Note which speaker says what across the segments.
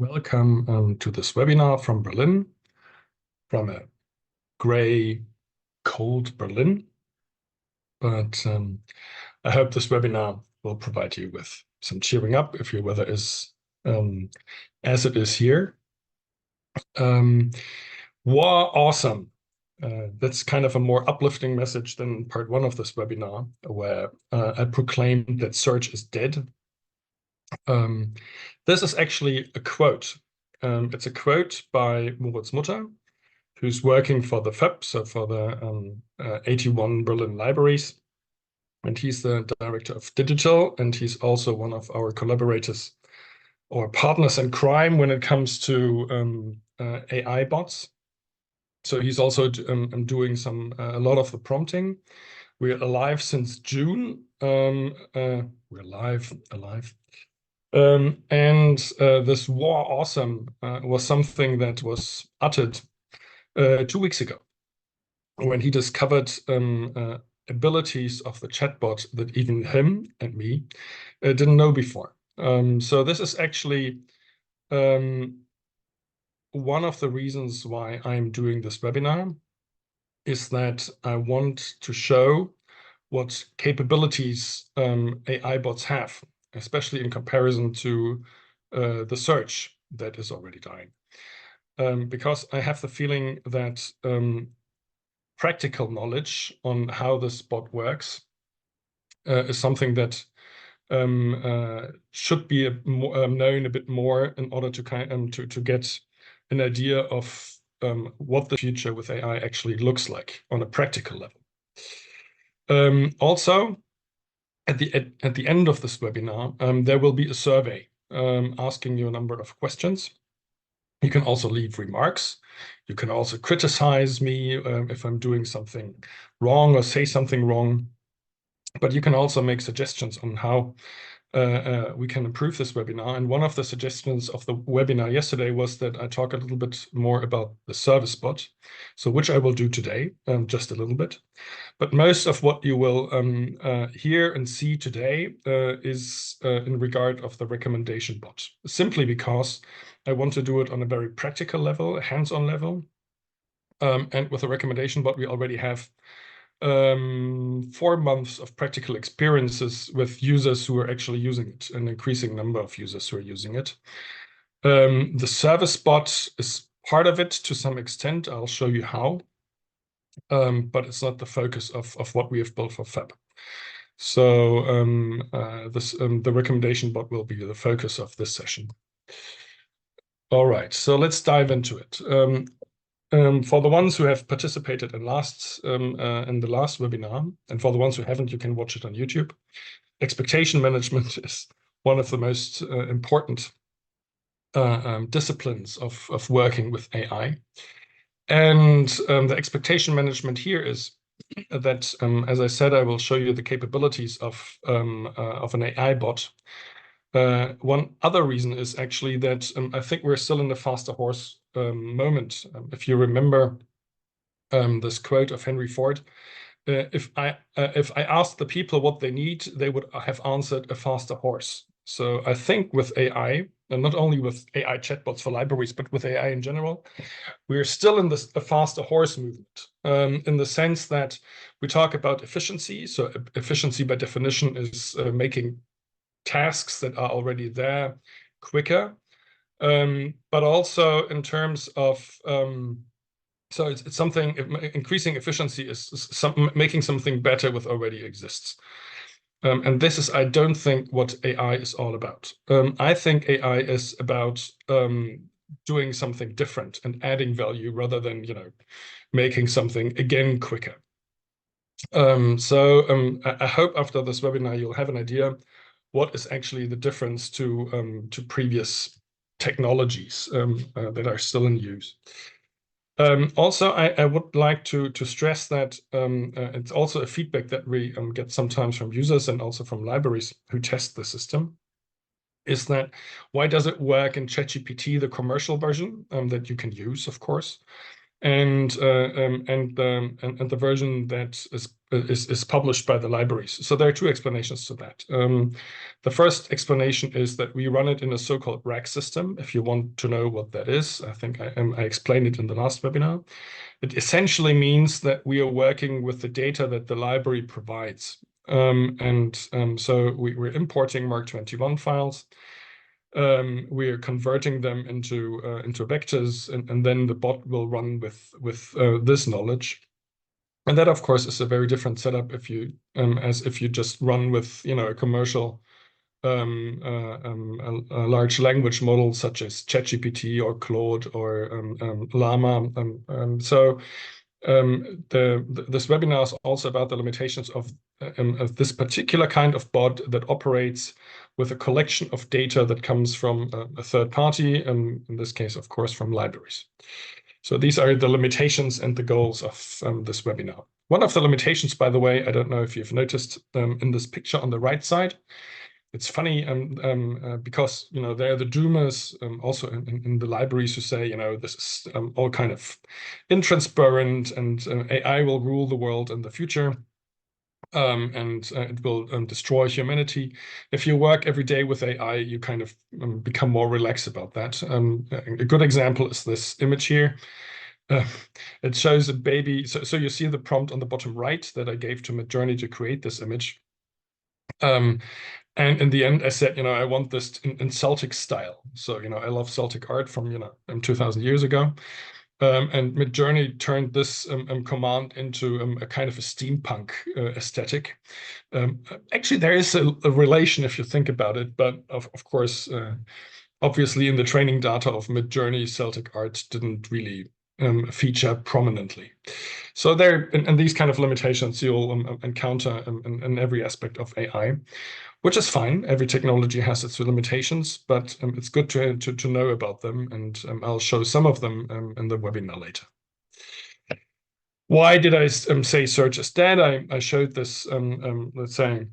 Speaker 1: Welcome to this webinar from Berlin, from a gray, cold Berlin. But I hope this webinar will provide you with some cheering up if your weather is as it is here. Wow, awesome. That's kind of a more uplifting message than part one of this webinar, where I proclaimed that search is dead. This is actually a quote. It's a quote by Moritz Mutter, who's working for the FEP, so for the 81 Berlin libraries. And he's the director of digital, and he's also one of our collaborators or partners in crime when it comes to AI bots. So he's also doing a lot of the prompting. We're alive since June. We're alive. This war awesome was something that was uttered 2 weeks ago when he discovered abilities of the chatbot that even him and me didn't know before. So this is actually one of the reasons why I'm doing this webinar, is that I want to show what capabilities AI bots have, especially in comparison to the search that is already dying. Because I have the feeling that practical knowledge on how this bot works is something that should be known a bit more in order to get an idea of what the future with AI actually looks like on a practical level. Also, at the end of this webinar, there will be a survey asking you a number of questions. You can also leave remarks. You can also criticize me if I'm doing something wrong or say something wrong. But you can also make suggestions on how we can improve this webinar. And one of the suggestions of the webinar yesterday was that I talk a little bit more about the service bot, so which I will do today, just a little bit. But most of what you will hear and see today is in regard of the recommendation bot, simply because I want to do it on a very practical level, a hands-on level. And with the recommendation bot, we already have 4 months of practical experiences with users who are actually using it, an increasing number of users who are using it. The service bot is part of it to some extent. I'll show you how, but it's not the focus of what we have built for FEP. So the recommendation bot will be the focus of this session. All right, so let's dive into it. For the ones who have participated in the last webinar, and for the ones who haven't, you can watch it on YouTube. Expectation management is one of the most important disciplines of working with AI. And the expectation management here is that, as I said, I will show you the capabilities of an AI bot. One other reason is actually that I think we're still in the faster horse moment. If you remember this quote of Henry Ford, if I asked the people what they need, they would have answered a faster horse. So I think with AI, and not only with AI chatbots for libraries, but with AI in general, we're still in this a faster horse movement, in the sense that we talk about efficiency. So efficiency by definition is making tasks that are already there quicker, but also in terms of so it's something, increasing efficiency is making something better with already exists. And this is, I don't think, what AI is all about. I think AI is about doing something different and adding value rather than, making something again quicker. I hope after this webinar you'll have an idea what is actually the difference to previous technologies that are still in use. Also, I would like to stress that it's also a feedback that we get sometimes from users and also from libraries who test the system, is that why does it work in ChatGPT, the commercial version that you can use, of course, and the version that is is published by the libraries. So there are two explanations to that. The first explanation is that we run it in a so-called RAG system. If you want to know what that is, I think I explained it in the last webinar. It essentially means that we are working with the data that the library provides. So we're importing Mark 21 files. We are converting them into vectors, and then the bot will run with this knowledge. And that, of course, is a very different setup as if you just run with a commercial a large language model such as ChatGPT or Claude or Llama. This webinar is also about the limitations of this particular kind of bot that operates with a collection of data that comes from a third party, in this case, of course, from libraries. So these are the limitations and the goals of this webinar. One of the limitations, by the way, I don't know if you've noticed in this picture on the right side, it's funny because there are the doomers also in the libraries who say this is all kind of intransparent and AI will rule the world in the future. And it will destroy humanity. If you work every day with AI, you kind of become more relaxed about that. A good example is this image here. It shows a baby. So you see the prompt on the bottom right that I gave to Midjourney to create this image. And in the end, I said, I want this in Celtic style. So, I love Celtic art from, 2,000 years ago. And Midjourney turned this command into a kind of a steampunk aesthetic. Actually, there is a relation if you think about it, but of course, obviously in the training data of Midjourney, Celtic art didn't really feature prominently. So there, and these kind of limitations you'll encounter in every aspect of AI, which is fine. Every technology has its limitations, but it's good to know about them, and I'll show some of them in the webinar later. Why did I say search is dead? I showed this, let's say,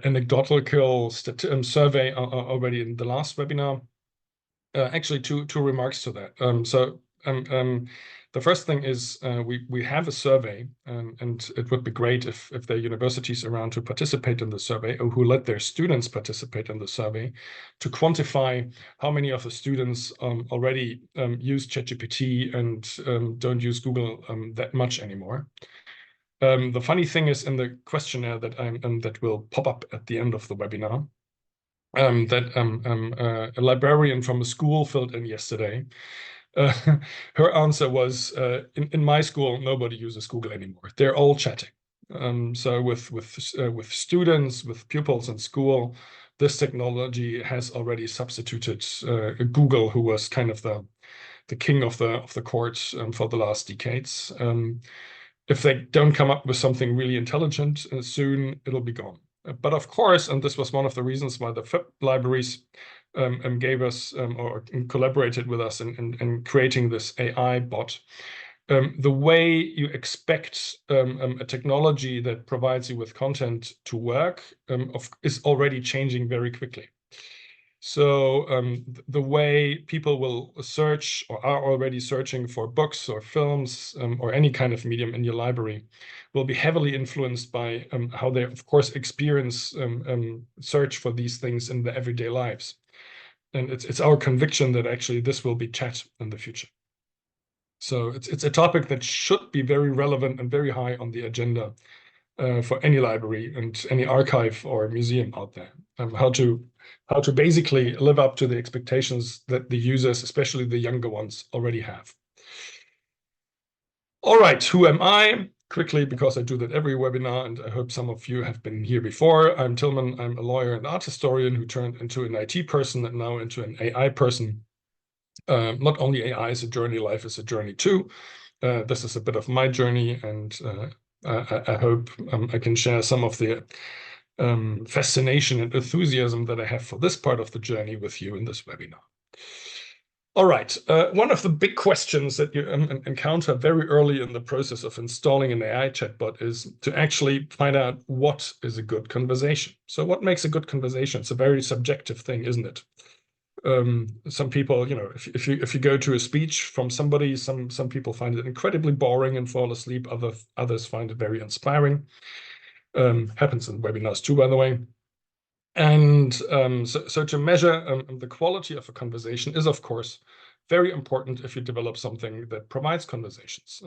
Speaker 1: anecdotal survey already in the last webinar. Actually, two remarks to that. The first thing is we have a survey, and it would be great if there are universities around to participate in the survey or who let their students participate in the survey to quantify how many of the students already use ChatGPT and don't use Google that much anymore. The funny thing is in the questionnaire that will pop up at the end of the webinar, that a librarian from a school filled in yesterday. Her answer was, in my school, nobody uses Google anymore. They're all chatting. So with students, with pupils in school, this technology has already substituted Google, who was kind of the king of the court for the last decades. If they don't come up with something really intelligent, soon it'll be gone. But of course, and this was one of the reasons why the FIP libraries gave us or collaborated with us in creating this AI bot. The way you expect a technology that provides you with content to work is already changing very quickly. So the way people will search or are already searching for books or films or any kind of medium in your library will be heavily influenced by how they, of course, experience search for these things in their everyday lives. And it's our conviction that actually this will be chat in the future. So it's a topic that should be very relevant and very high on the agenda for any library and any archive or museum out there. How to basically live up to the expectations that the users, especially the younger ones, already have. All right, who am I? Quickly, because I do that every webinar, and I hope some of you have been here before. I'm Tillman. I'm a lawyer and art historian who turned into an IT person and now into an AI person. Not only AI is a journey, life is a journey too. This is a bit of my journey, and I hope I can share some of the fascination and enthusiasm that I have for this part of the journey with you in this webinar. All right, one of the big questions that you encounter very early in the process of installing an AI chatbot is to actually find out what is a good conversation. So what makes a good conversation? It's a very subjective thing, isn't it? Some people, if you go to a speech from somebody, some people find it incredibly boring and fall asleep. Others find it very inspiring. Happens in webinars too, by the way. And so to measure the quality of a conversation is, of course, very important if you develop something that provides conversations.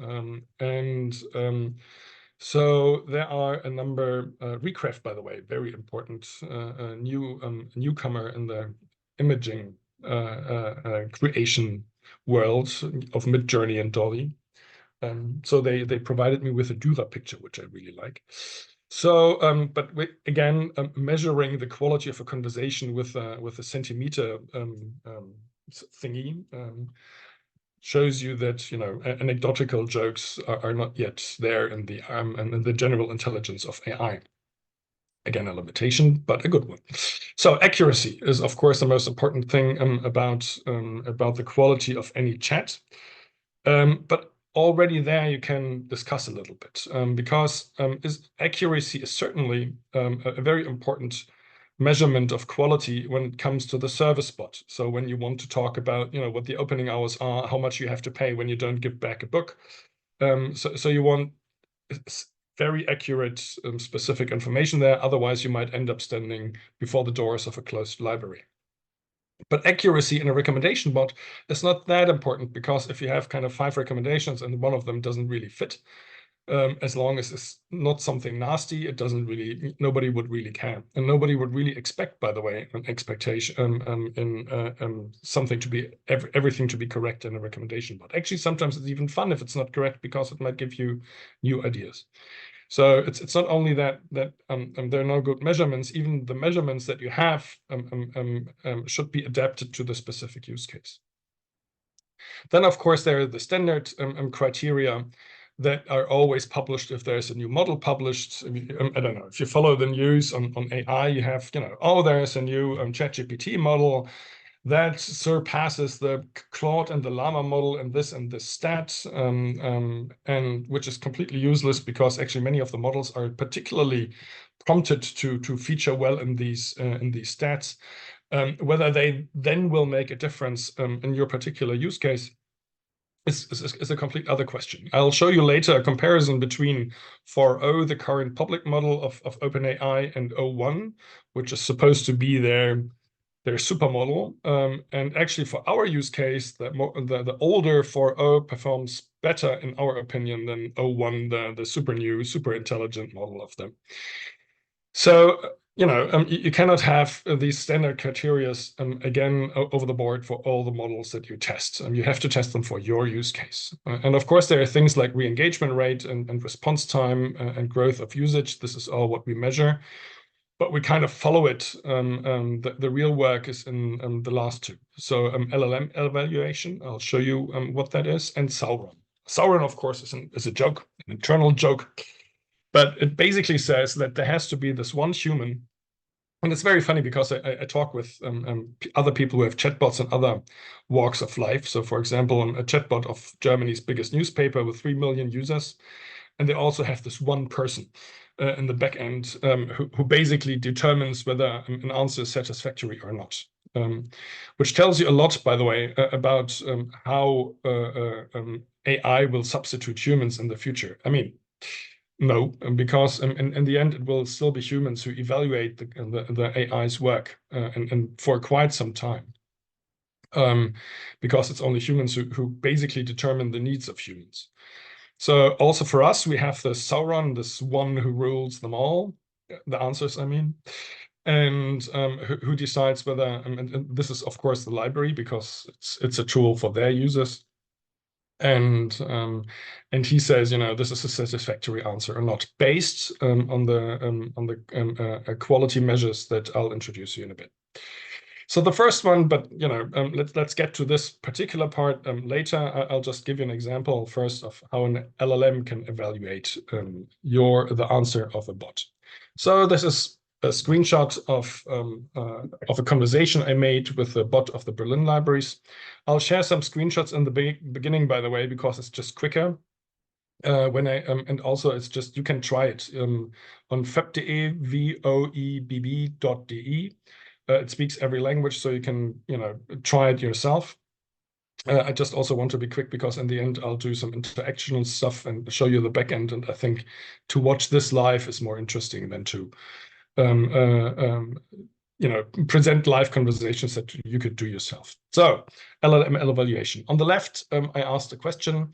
Speaker 1: So there are a number, Recraft, by the way, very important newcomer in the imaging creation world of Midjourney and Dolly. So they provided me with a Dura picture, which I really like. So, but again, measuring the quality of a conversation with a centimeter thingy shows you that anecdotal jokes are not yet there in the general intelligence of AI. Again, a limitation, but a good one. So accuracy is, of course, the most important thing about the quality of any chat. But already there you can discuss a little bit because accuracy is certainly a very important measurement of quality when it comes to the service bot. So when you want to talk about what the opening hours are, how much you have to pay when you don't give back a book. So you want very accurate, specific information there. Otherwise, you might end up standing before the doors of a closed library. But accuracy in a recommendation bot is not that important because if you have kind of 5 recommendations and one of them doesn't really fit, as long as it's not something nasty, nobody would really care. And nobody would really expect, by the way, an expectation something to be, everything to be correct in a recommendation bot. Actually, sometimes it's even fun if it's not correct because it might give you new ideas. So it's not only that there are no good measurements, even the measurements that you have should be adapted to the specific use case. Then, of course, there are the standard criteria that are always published if there's a new model published. I don't know, if you follow the news on AI, you have, oh, there's a new ChatGPT model that surpasses the Claude and the Llama model and this stat, and which is completely useless because actually many of the models are particularly prompted to feature well in these stats. Whether they then will make a difference in your particular use case is a complete other question. I'll show you later a comparison between 4.0, the current public model of OpenAI, and 0.1, which is supposed to be their supermodel. And actually, for our use case, the older 4.0 performs better, in our opinion, than 0.1, the super intelligent model of them. So, you cannot have these standard criteria again over the board for all the models that you test. You have to test them for your use case. And of course, there are things like re-engagement rate and response time and growth of usage. This is all what we measure. But we kind of follow it. The real work is in the last two. So LLM evaluation, I'll show you what that is, and Sauron. Sauron, of course, is a joke, an internal joke. But it basically says that there has to be this one human. And it's very funny because I talk with other people who have chatbots in other walks of life. So, for example, a chatbot of Germany's biggest newspaper with 3 million users. And they also have this one person in the back end who basically determines whether an answer is satisfactory or not. Which tells you a lot, by the way, about how AI will substitute humans in the future. I mean, no, because in the end, it will still be humans who evaluate the AI's work and for quite some time. Because it's only humans who basically determine the needs of humans. So also for us, we have the Sauron, this one who rules them all, the answers, I mean, and who decides whether, and this is, of course, the library, because it's a tool for their users. And he says, this is a satisfactory answer or not, based on the quality measures that I'll introduce you in a bit. So the first one, but let's get to this particular part later. I'll just give you an example first of how an LLM can evaluate the answer of a bot. So this is a screenshot of a conversation I made with the bot of the Berlin libraries. I'll share some screenshots in the beginning, by the way, because it's just quicker. And also it's just, you can try it on feb.de, voebb.de. It speaks every language, so you can, try it yourself. I just also want to be quick because in the end I'll do some interactional stuff and show you the backend. And I think to watch this live is more interesting than to, um, uh, um, present live conversations that you could do yourself. So LLM evaluation. On the left, I asked a question.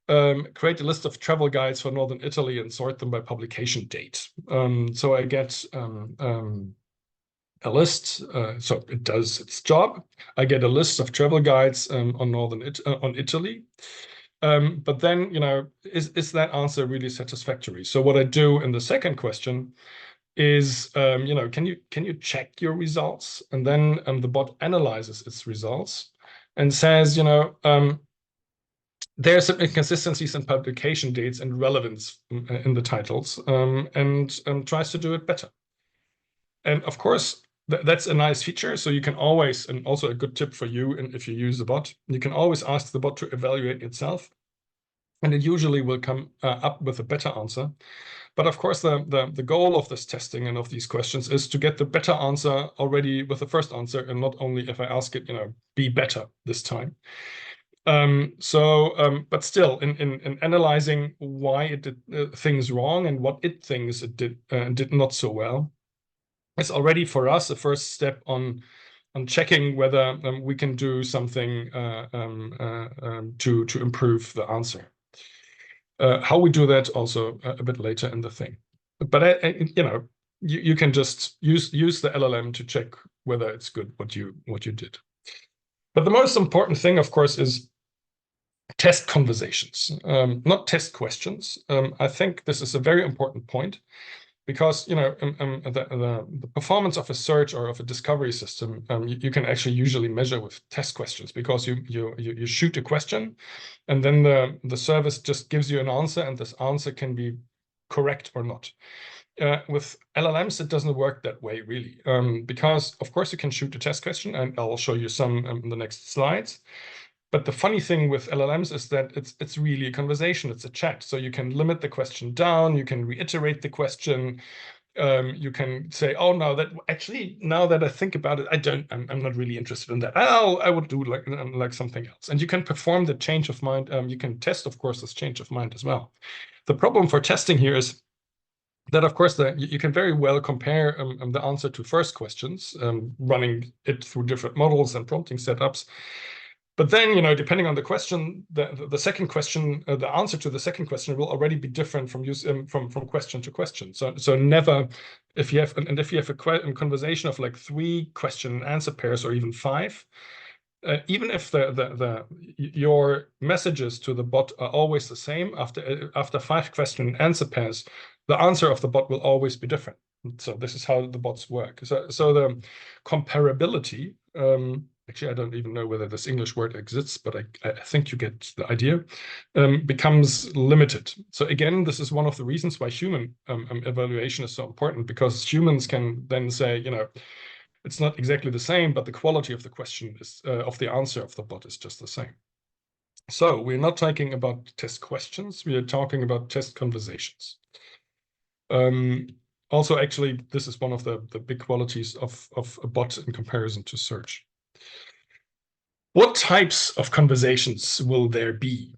Speaker 1: Create a list of travel guides for Northern Italy and sort them by publication date. So I get a list, so it does its job. I get a list of travel guides on Italy. But then, is that answer really satisfactory? So what I do in the second question is, can you check your results? And then the bot analyzes its results and says, there are some inconsistencies in publication dates and relevance in the titles, and tries to do it better. And of course, that's a nice feature. So you can always, and also a good tip for you, and if you use the bot, you can always ask the bot to evaluate itself, and it usually will come up with a better answer. But of course, the goal of this testing and of these questions is to get the better answer already with the first answer, and not only if I ask it, be better this time. But still, in analyzing why it did things wrong and what it thinks it did not so well, it's already for us a first step on checking whether we can do something to improve the answer. How we do that also a bit later in the thing. But you can just use the LLM to check whether it's good what you did. But the most important thing, of course, is test conversations, not test questions. I think this is a very important point because the performance of a search or of a discovery system you can actually usually measure with test questions, because you shoot a question and then the service just gives you an answer, and this answer can be correct or not. With LLMs, it doesn't work that way really, because of course you can shoot a test question, and I'll show you some in the next slides. But the funny thing with LLMs is that it's really a conversation. It's a chat. So you can limit the question down. You can reiterate the question. You can say, "Oh, now that I think about it, I'm not really interested in that. I would do like something else." And you can perform the change of mind. You can test, of course, this change of mind as well. The problem for testing here is that, of course, you can very well compare the answer to first questions, running it through different models and prompting setups. But then, depending on the question, the second question, the answer to the second question will already be different from question to question. So never, if you have a conversation of like 3 question and answer pairs, or even 5, even if your messages to the bot are always the same, after 5 question and answer pairs, the answer of the bot will always be different. So this is how the bots work. So the comparability. Actually, I don't even know whether this English word exists, but I think you get the idea, becomes limited. So again, this is one of the reasons why human evaluation is so important, because humans can then say, it's not exactly the same, but the quality of the question is, of the answer of the bot is just the same. So we're not talking about test questions, we are talking about test conversations. Also, actually, this is one of the big qualities of a bot in comparison to search. What types of conversations will there be?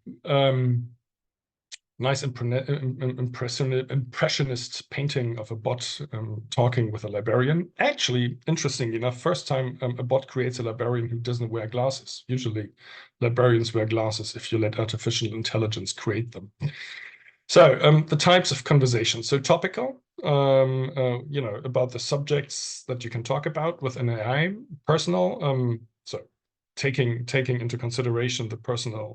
Speaker 1: Nice impressionist painting of a bot talking with a librarian. Actually, interestingly enough, first time a bot creates a librarian who doesn't wear glasses. Usually, librarians wear glasses if you let artificial intelligence create them. So the types of conversations. So topical, about the subjects that you can talk about with an AI. Personal, so taking into consideration the personal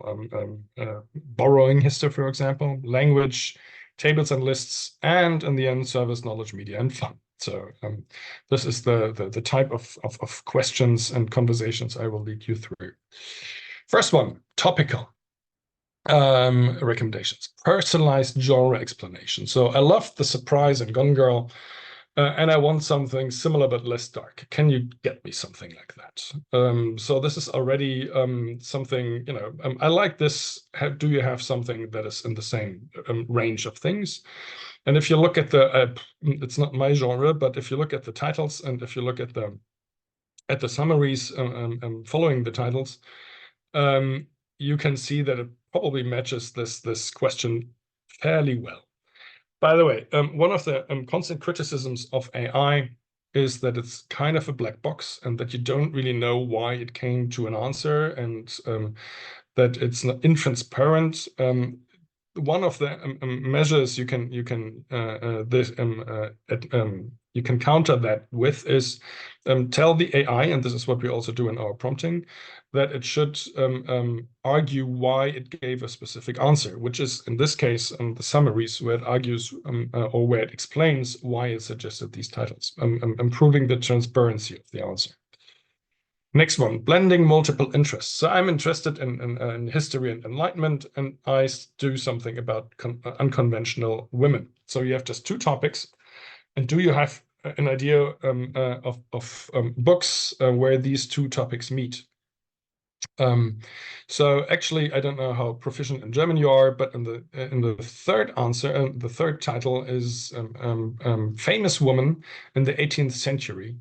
Speaker 1: borrowing history, for example, language, tables and lists, and in the end, service, knowledge, media, and fun. So this is the type of questions and conversations I will lead you through. First one, topical. Recommendations. Personalized genre explanation. So I love the surprise in Gone Girl, and I want something similar but less dark. Can you get me something like that? So this is already something, I like this. Do you have something that is in the same range of things? And if you look at it's not my genre, but if you look at the titles and if you look at the at the summaries following the titles, um, you can see that it probably matches this question fairly well. By the way, one of the constant criticisms of AI is that it's kind of a black box and that you don't really know why it came to an answer, and that it's not intransparent. One of the measures you can counter that with is tell the AI, and this is what we also do in our prompting, that it should argue why it gave a specific answer, which is in this case the summaries, where it argues or where it explains why it suggested these titles, improving the transparency of the answer. Next one, blending multiple interests. So I'm interested in history and enlightenment, and I do something about unconventional women. So you have just two topics, and do you have an idea of books where these two topics meet? So actually, I don't know how proficient in German you are, but in the third answer, the third title is famous woman in the 18th century,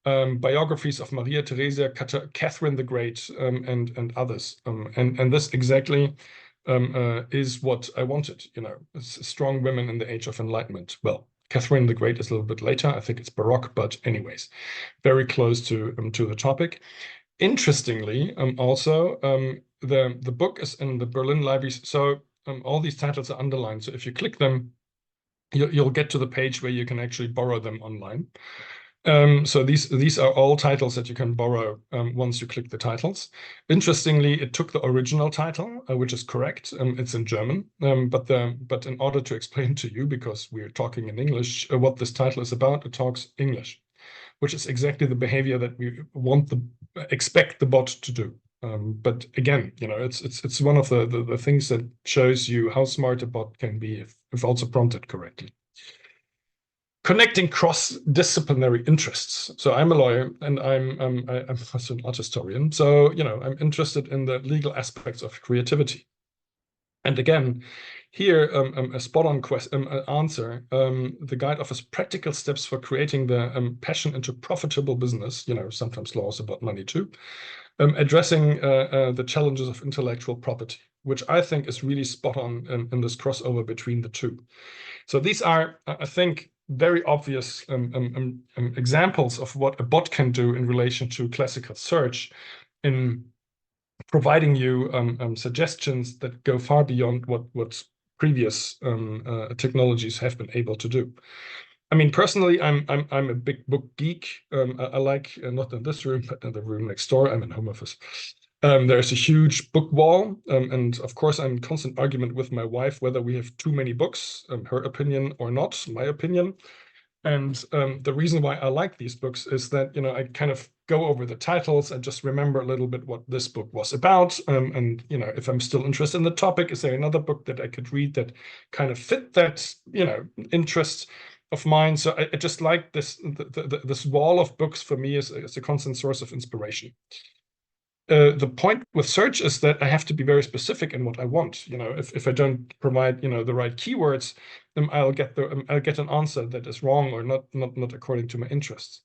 Speaker 1: biographies of Maria Theresia, Catherine the Great, and others. And this exactly is what I wanted. You know, strong women in the Age of Enlightenment. Well, Catherine the Great is a little bit later. I think it's Baroque, but anyways, very close to the topic. Interestingly, also the book is in the Berlin libraries, so all these titles are underlined. So if you click them, you'll get to the page where you can actually borrow them online. So these are all titles that you can borrow once you click the titles. Interestingly, it took the original title, which is correct. It's in German, but in order to explain to you, because we're talking in English, what this title is about, it talks English, which is exactly the behavior that we expect the bot to do. But again, you know, it's one of the things that shows you how smart a bot can be if also prompted correctly. Connecting cross-disciplinary interests. So I'm a lawyer, and I'm also an art historian. So, you know, I'm interested in the legal aspects of creativity. And again, here a spot-on answer. The guide offers practical steps for creating the passion into profitable business. You know, sometimes law is about money too. Addressing the challenges of intellectual property, which I think is really spot on in this crossover between the two. So these are, I think, very obvious examples of what a bot can do in relation to classical search in providing you suggestions that go far beyond what previous technologies have been able to do. I mean, personally, I'm a big book geek. I like not in this room, but in the room next door. I'm in home office. There's a huge book wall, and of course, I'm in constant argument with my wife whether we have too many books, her opinion or not, my opinion. And the reason why I like these books is that, you know, I kind of go over the titles and just remember a little bit what this book was about. And, you know, if I'm still interested in the topic, is there another book that I could read that kind of fit that, you know, interest of mine? So I just like this, this wall of books for me is a constant source of inspiration. The point with search is that I have to be very specific in what I want. You know, if I don't provide, you know, the right keywords, then I'll get an answer that is wrong or not according to my interests.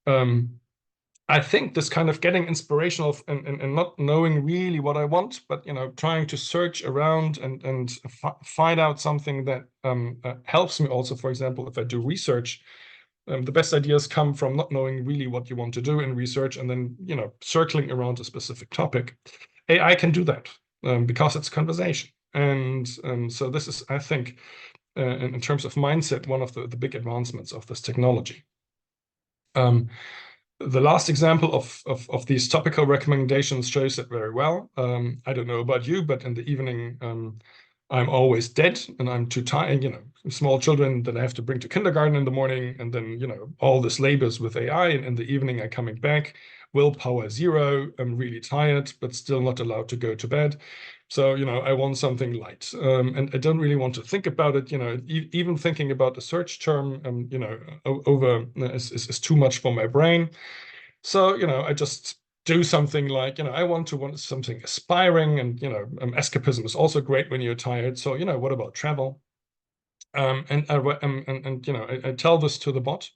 Speaker 1: I think this kind of getting inspirational and not knowing really what I want, but, you know, trying to search around and find out something that helps me also. For example, if I do research, the best ideas come from not knowing really what you want to do in research and then, you know, circling around a specific topic. AI can do that because it's conversation. And so this is, I think, in terms of mindset, one of the big advancements of this technology. The last example of these topical recommendations shows it very well. I don't know about you, but in the evening, I'm always dead and I'm too tired, you know, small children that I have to bring to kindergarten in the morning. And then, you know, all this labors with AI. And in the evening, I'm coming back, willpower zero. I'm really tired, but still not allowed to go to bed. So, you know, I want something light. And I don't really want to think about it. You know, even thinking about a search term, you know, over is too much for my brain. So, you know, I just do something like, you know, I want something aspiring, and, you know, escapism is also great when you're tired. So, you know, what about travel? And you know, I tell this to the bot,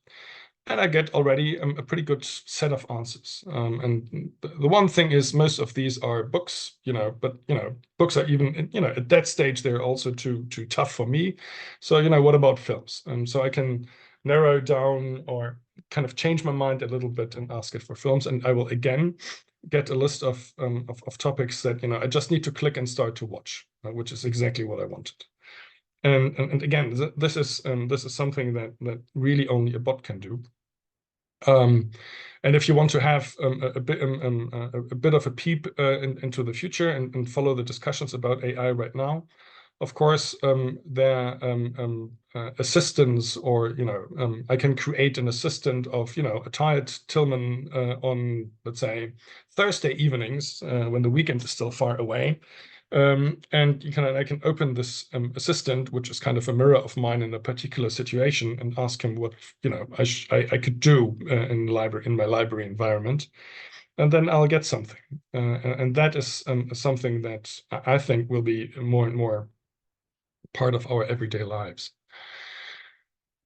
Speaker 1: and I get already a pretty good set of answers. And the one thing is, most of these are books, but books are even, at that stage they're also too tough for me. So what about films? So I can narrow down or kind of change my mind a little bit and ask it for films, and I will again get a list of topics that I just need to click and start to watch, which is exactly what I wanted. And again, this is something that really only a bot can do. Um, and if you want to have a bit of a peep into the future and follow the discussions about AI right now, of course, there are assistants, or I can create an assistant of a tired Tillman on, let's say, Thursday evenings when the weekend is still far away. And I can open this assistant, which is kind of a mirror of mine in a particular situation, and ask him what I could do in my library environment, and then I'll get something. And that is something that I think will be more and more part of our everyday lives.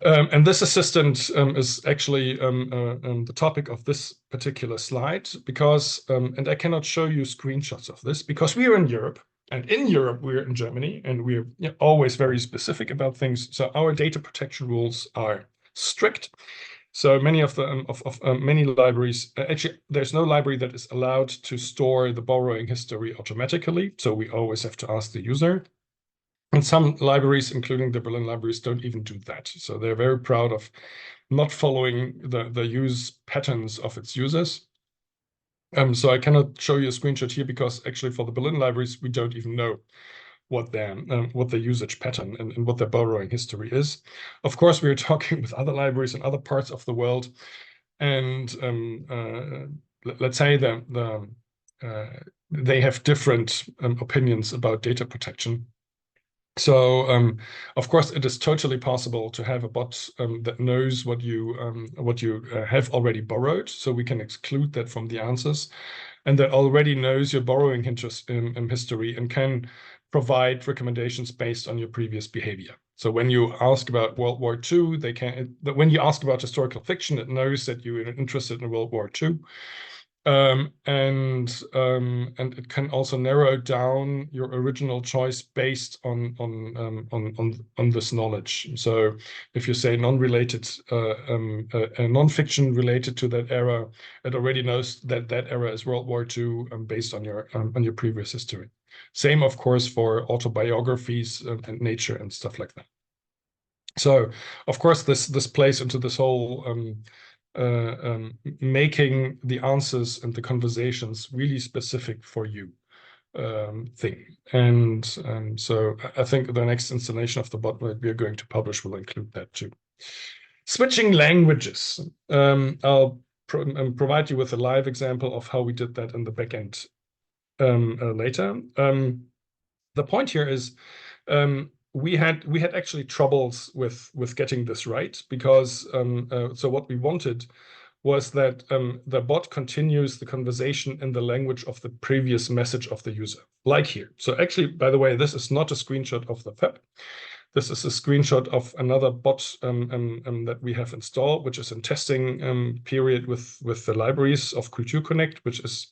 Speaker 1: And this assistant is actually the topic of this particular slide, because, and I cannot show you screenshots of this because we are in Europe, and in Europe we're in Germany, and we're always very specific about things. So our data protection rules are strict. So many of the many libraries, actually, there's no library that is allowed to store the borrowing history automatically. So we always have to ask the user. And some libraries, including the Berlin libraries, don't even do that. So they're very proud of not following the use patterns of its users. So I cannot show you a screenshot here because actually for the Berlin libraries, we don't even know what their usage pattern and what their borrowing history is. Of course, we are talking with other libraries in other parts of the world, and let's say they have different opinions about data protection. So, of course, it is totally possible to have a bot that knows what you have already borrowed. So we can exclude that from the answers, and that already knows your borrowing interest in history and can provide recommendations based on your previous behavior. So when you ask about World War II, when you ask about historical fiction, it knows that you are interested in World War II. And it can also narrow down your original choice based on this knowledge. So if you say non-related, non-fiction related to that era, it already knows that that era is World War II based on your previous history. Same, of course, for autobiographies and nature and stuff like that. So, of course, this plays into this whole making the answers and the conversations really specific for you thing. And so I think the next installation of the bot that we are going to publish will include that too. Switching languages. I'll provide you with a live example of how we did that in the backend later. The point here is we had actually troubles with getting this right, because so what we wanted was that the bot continues the conversation in the language of the previous message of the user, like here. So actually, by the way, this is not a screenshot of the FAB. This is a screenshot of another bot that we have installed, which is in testing period with the libraries of Kulturconnect, which is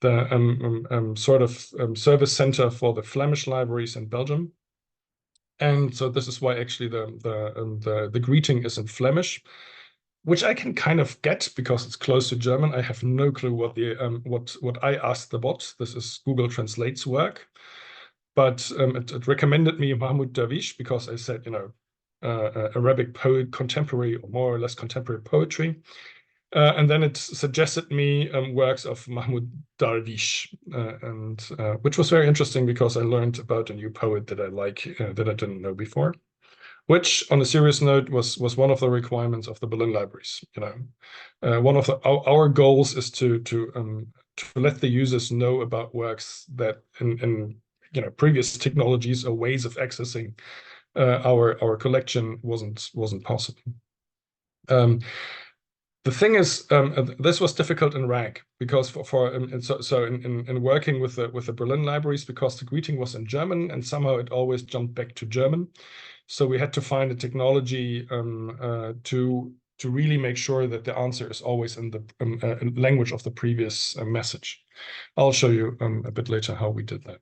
Speaker 1: the sort of service center for the Flemish libraries in Belgium. And so this is why actually the greeting is in Flemish, which I can kind of get because it's close to German. I have no clue what the what I asked the bot. This is Google Translate's work, but it recommended me Mahmoud Darwish because I said, Arabic poet, contemporary or more or less contemporary poetry. And then it suggested me works of Mahmoud Darwish, and which was very interesting because I learned about a new poet that I like that I didn't know before. Which, on a serious note, was one of the requirements of the Berlin libraries. One of our goals is to let the users know about works that in previous technologies or ways of accessing our collection wasn't possible. The thing is, this was difficult in RAG because in working with the Berlin libraries, because the greeting was in German and somehow it always jumped back to German. So we had to find a technology to to really make sure that the answer is always in the language of the previous message. I'll show you a bit later how we did that.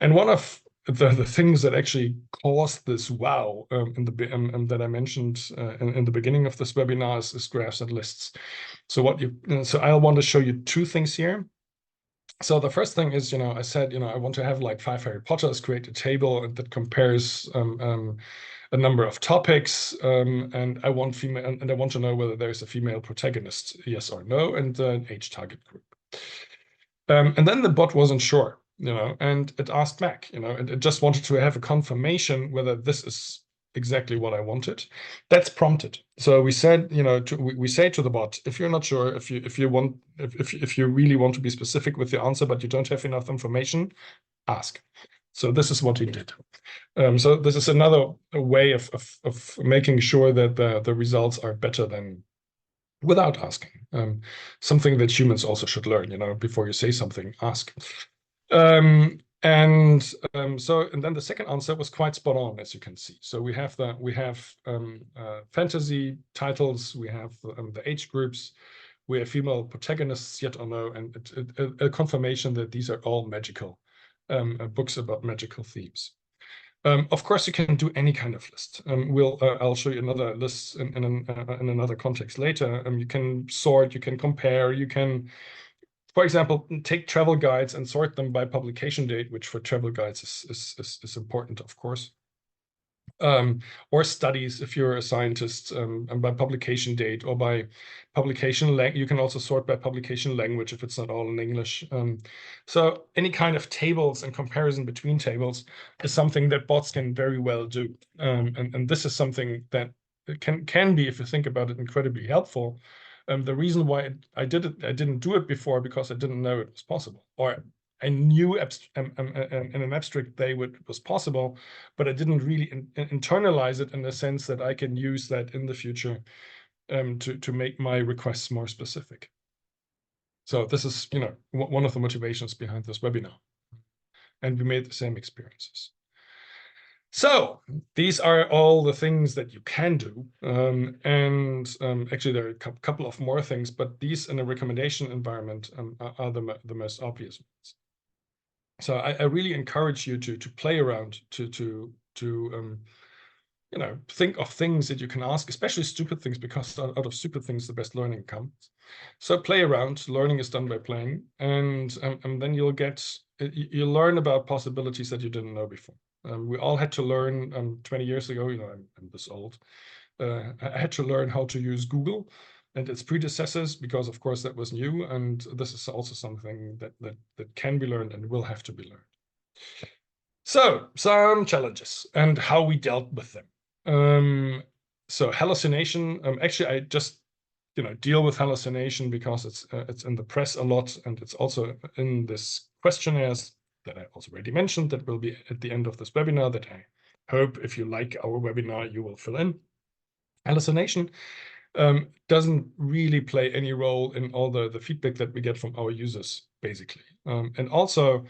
Speaker 1: And one of the things that actually caused this wow that I mentioned in the beginning of this webinar is graphs and lists. So I want to show you two things here. So the first thing is, I said, I want to have like 5 Harry Potters, create a table that compares a number of topics, and I want to know whether there's a female protagonist, yes or no, and an age target group. And then the bot wasn't sure, and it asked back, and it just wanted to have a confirmation whether this is exactly what I wanted. That's prompted. So we said, we say to the bot, if you're not sure, if you really want to be specific with the answer, but you don't have enough information, ask. So this is what he did. So this is another way of making sure that the results are better than without asking. Something that humans also should learn, before you say something, ask. And then the second answer was quite spot on, as you can see. So we have fantasy titles, we have the age groups, we have female protagonists, yet or no, and a confirmation that these are all magical books about magical themes. Of course, you can do any kind of list. I'll show you another list in another context later. You can sort, you can compare, you can, for example, take travel guides and sort them by publication date, which for travel guides is important, of course. Or studies, if you're a scientist, and by publication date or by publication length. You can also sort by publication language if it's not all in English. So any kind of tables and comparison between tables is something that bots can very well do. And this is something that can be, if you think about it, incredibly helpful. The reason why I didn't do it before because I didn't know it was possible, or I knew in an abstract way it was possible, but I didn't really internalize it in the sense that I can use that in the future to make my requests more specific. So this is, one of the motivations behind this webinar. And we made the same experiences. So these are all the things that you can do. Actually, there are a couple of more things, but these in a recommendation environment are the most obvious ones. So I really encourage you to play around, to think of things that you can ask, especially stupid things, because out of stupid things the best learning comes. So play around. Learning is done by playing, and then you'll learn about possibilities that you didn't know before. We all had to learn 20 years ago. I'm this old. I had to learn how to use Google and its predecessors, because of course that was new, and this is also something that can be learned and will have to be learned. So some challenges and how we dealt with them. So hallucination, actually I just deal with hallucination because it's in the press a lot, and it's also in this questionnaires that I also already mentioned that will be at the end of this webinar, that I hope, if you like our webinar, you will fill in. Hallucination doesn't really play any role in all the feedback that we get from our users, basically. And also,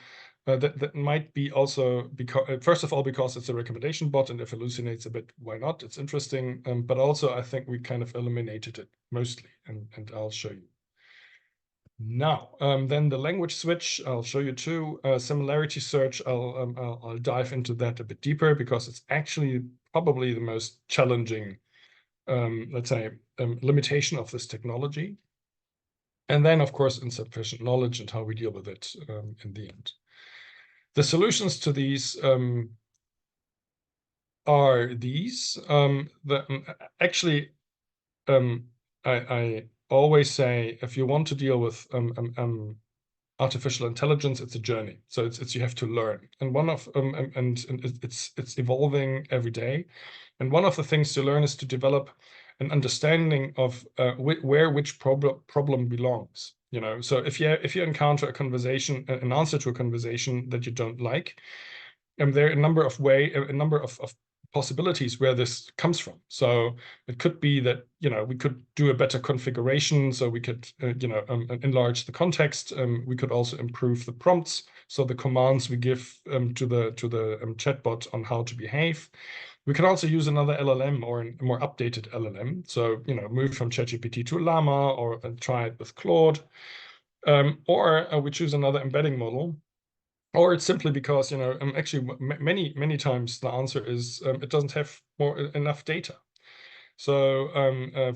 Speaker 1: that might be also because, first of all, because it's a recommendation bot, and if it hallucinates a bit, why not? It's interesting. But also, I think we kind of eliminated it mostly, and I'll show you. Now, then the language switch, I'll show you too. Similarity search, I'll dive into that a bit deeper, because it's actually probably the most challenging let's say, limitation of this technology. And then, of course, insufficient knowledge and how we deal with it in the end. The solutions to these are these. Actually, I always say, if you want to deal with artificial intelligence, it's a journey. So it's you have to learn, and it's evolving every day. And one of the things to learn is to develop an understanding of where which problem belongs. So if you encounter a conversation, an answer to a conversation that you don't like, there are a number of possibilities where this comes from. So it could be that we could do a better configuration, so we could enlarge the context. We could also improve the prompts, so the commands we give to the chatbot on how to behave. We can also use another LLM or a more updated LLM. So, move from ChatGPT to Llama or try it with Claude. Or we choose another embedding model. Or it's simply because, actually many times the answer is it doesn't have enough data. So,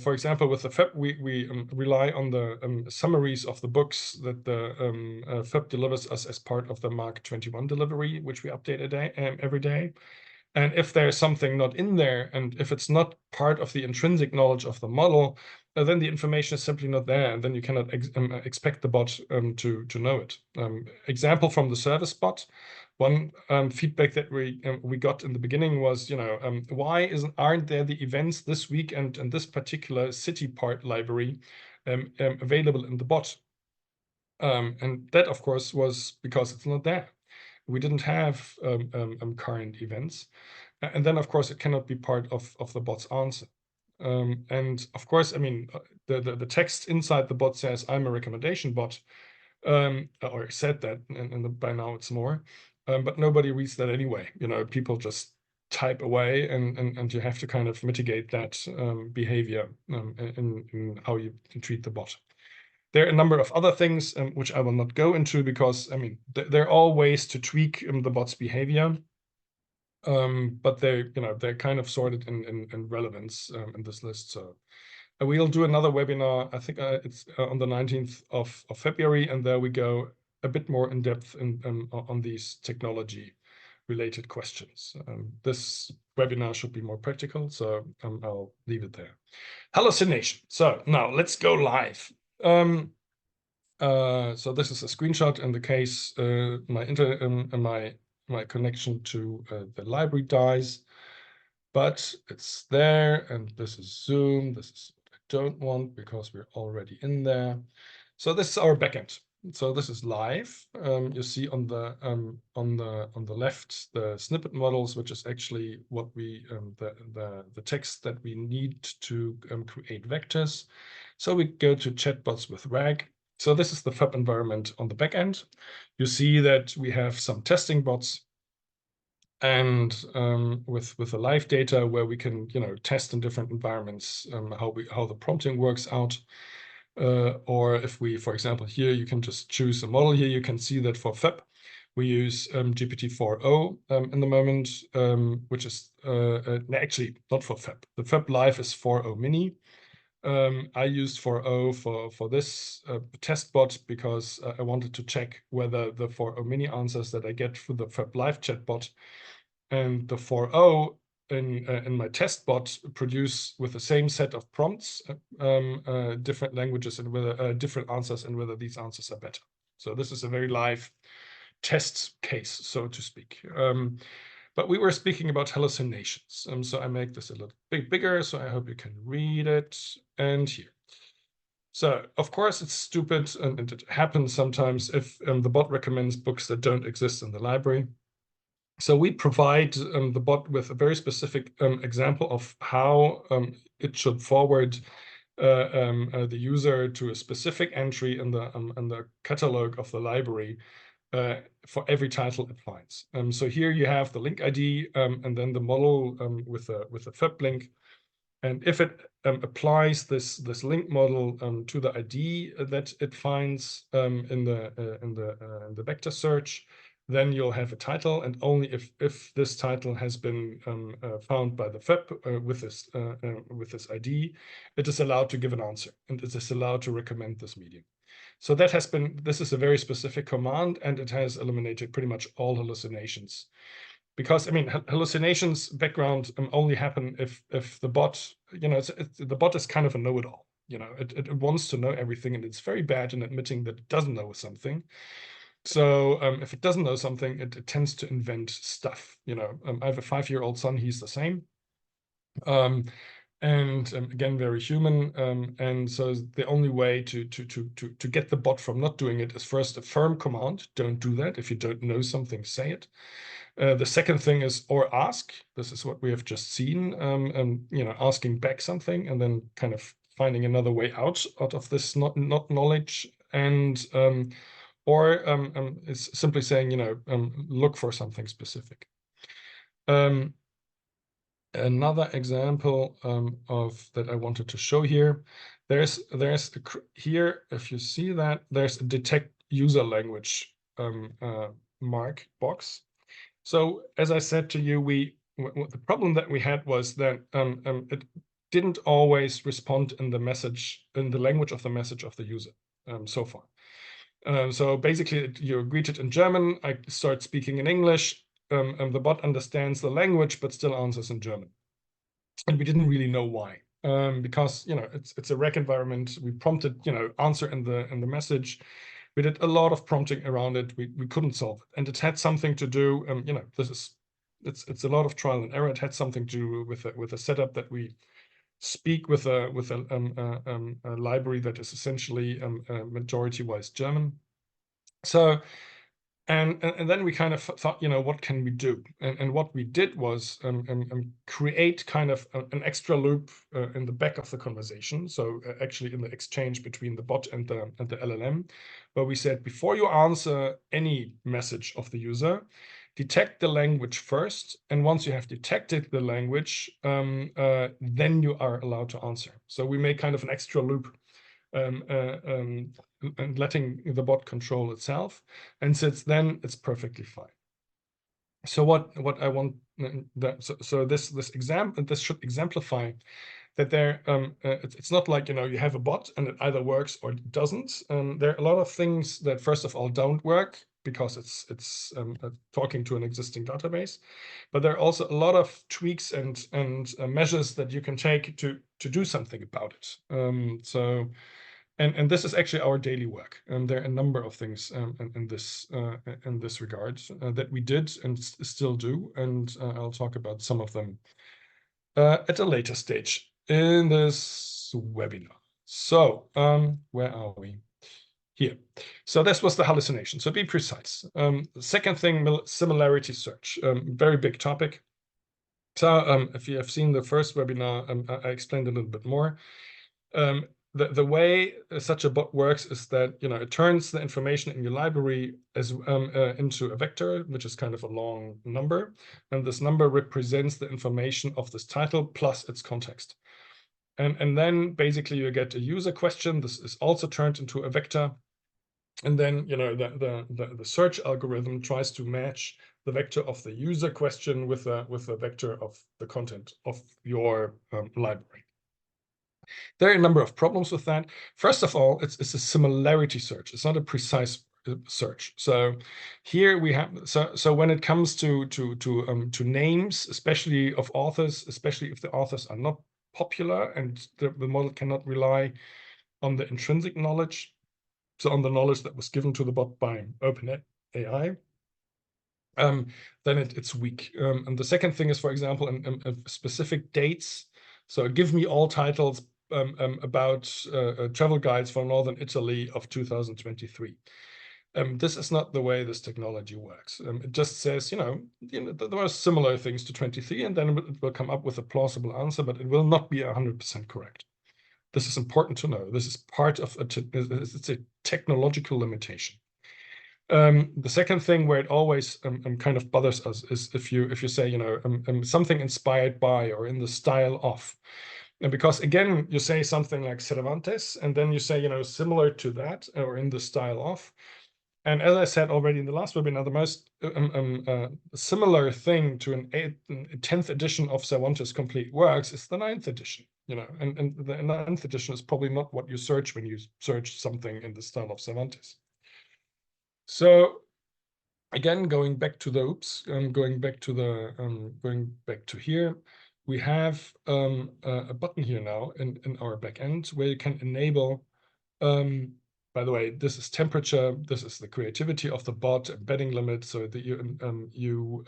Speaker 1: for example, with the FEP, we rely on the summaries of the books that the FEP delivers us as part of the Mark 21 delivery, which we update every day. And if there's something not in there, and if it's not part of the intrinsic knowledge of the model, then the information is simply not there, and then you cannot expect the bot to know it. Example from the service bot. One feedback that we got in the beginning was, why aren't there the events this week and this particular city part library available in the bot? And that, of course, was because it's not there. We didn't have current events. And then, of course, it cannot be part of the bot's answer. And of course, I mean, the text inside the bot says, I'm a recommendation bot, or said that, and by now it's more. But nobody reads that anyway. People just type away, and you have to kind of mitigate that behavior in how you treat the bot. There are a number of other things which I will not go into because, I mean, there are all ways to tweak the bot's behavior. But they're kind of sorted in relevance in this list. So we'll do another webinar. I think it's on the 19th of February, and there we go a bit more in depth on these technology related questions. This webinar should be more practical, so I'll leave it there. Hallucination. So now let's go live. So this is a screenshot in the case my connection to the library dies, but it's there, and this is Zoom. This is what I don't want because we're already in there. So this is our backend. So this is live. You see on the left the snippet models, which is actually what we the text that we need to create vectors. So we go to chatbots with RAG. So this is the FEP environment on the backend. You see that we have some testing bots, and with the live data where we can test in different environments how the prompting works out. Or if we, for example, here you can just choose a model. Here you can see that for FEP we use GPT-4o in the moment, which is actually not for FEP. The FEP live is 4o mini. I used 4o for this test bot because I wanted to check whether the 4o mini answers that I get through the FEP live chatbot and the 4o in my test bot produce with the same set of prompts different languages and whether different answers and whether these answers are better. So this is a very live test case, so to speak. But we were speaking about hallucinations. So I make this a little bit bigger, so I hope you can read it. And here. So, of course, it's stupid, and it happens sometimes if the bot recommends books that don't exist in the library. So we provide the bot with a very specific example of how it should forward the user to a specific entry in the catalog of the library for every title it finds. So here you have the link ID and then the model with a FEP link. And if it applies this link model to the ID that it finds in the vector search, then you'll have a title, and only if this title has been found by the FEP with this ID, it is allowed to give an answer, and it is allowed to recommend this medium. So this is a very specific command, and it has eliminated pretty much all hallucinations. Because I mean, hallucinations background only happen if the bot, the bot is kind of a know-it-all. It wants to know everything, and it's very bad in admitting that it doesn't know something. So if it doesn't know something, it tends to invent stuff. I have a 5-year-old son. He's the same. And again, very human. And so the only way to get the bot from not doing it is first a firm command. Don't do that. If you don't know something, say it. The second thing is or ask. This is what we have just seen. Asking back something and then kind of finding another way out of this not knowledge. And or is simply saying, look for something specific. Another example of that I wanted to show here. There's here, if you see that, there's a detect user language mark box. So as I said to you, the problem that we had was that it didn't always respond in the language of the message of the user so far. So basically, you're greeted in German. I start speaking in English. And the bot understands the language, but still answers in German. And we didn't really know why. Because it's a rec environment. We prompted answer in the message. We did a lot of prompting around it. We couldn't solve it, and it had something to do. It's a lot of trial and error. It had something to do with a setup that we speak with a library that is essentially majority-wise German. So. And then we kind of thought, what can we do? And what we did was create kind of an extra loop in the back of the conversation. So actually in the exchange between the bot and the LLM, where we said, before you answer any message of the user, detect the language first. And once you have detected the language, then you are allowed to answer. So we make kind of an extra loop and letting the bot control itself. And since then, it's perfectly fine. So what I want this should exemplify that it's not like you have a bot and it either works or it doesn't. There are a lot of things that first of all don't work because it's talking to an existing database, but there are also a lot of tweaks and measures that you can take to do something about it. And this is actually our daily work. There are a number of things in this regard that we did and still do, and I'll talk about some of them at a later stage in this webinar. So where are we? Here. So this was the hallucination. So be precise. The second thing, similarity search. Very big topic. So if you have seen the first webinar, I explained a little bit more. The way such a bot works is that it turns the information in your library as into a vector, which is kind of a long number, and this number represents the information of this title plus its context. And then basically you get a user question. This is also turned into a vector, and then the search algorithm tries to match the vector of the user question with the vector of the content of your library. There are a number of problems with that. First of all, it's a similarity search. It's not a precise search. So here we have so when it comes to names, especially of authors, especially if the authors are not popular and the model cannot rely on the intrinsic knowledge, so on the knowledge that was given to the bot by OpenAI, then it's weak. And the second thing is, for example, specific dates. So give me all titles about travel guides for Northern Italy of 2023. This is not the way this technology works. It just says, there are similar things to 23, and then it will come up with a plausible answer, but it will not be 100% correct. This is important to know. This is part of it's a technological limitation. The second thing where it always kind of bothers us is if you say something inspired by or in the style of, and because again you say something like Cervantes and then you say similar to that or in the style of, and as I said already in the last webinar, the most similar thing to a 10th edition of Cervantes' complete works is the 9th edition. And the 9th edition is probably not what you search when you search something in the style of Cervantes. So again, going back to here, we have a button here now in our backend where you can enable. By the way, this is temperature. This is the creativity of the bot, embedding limit. So that you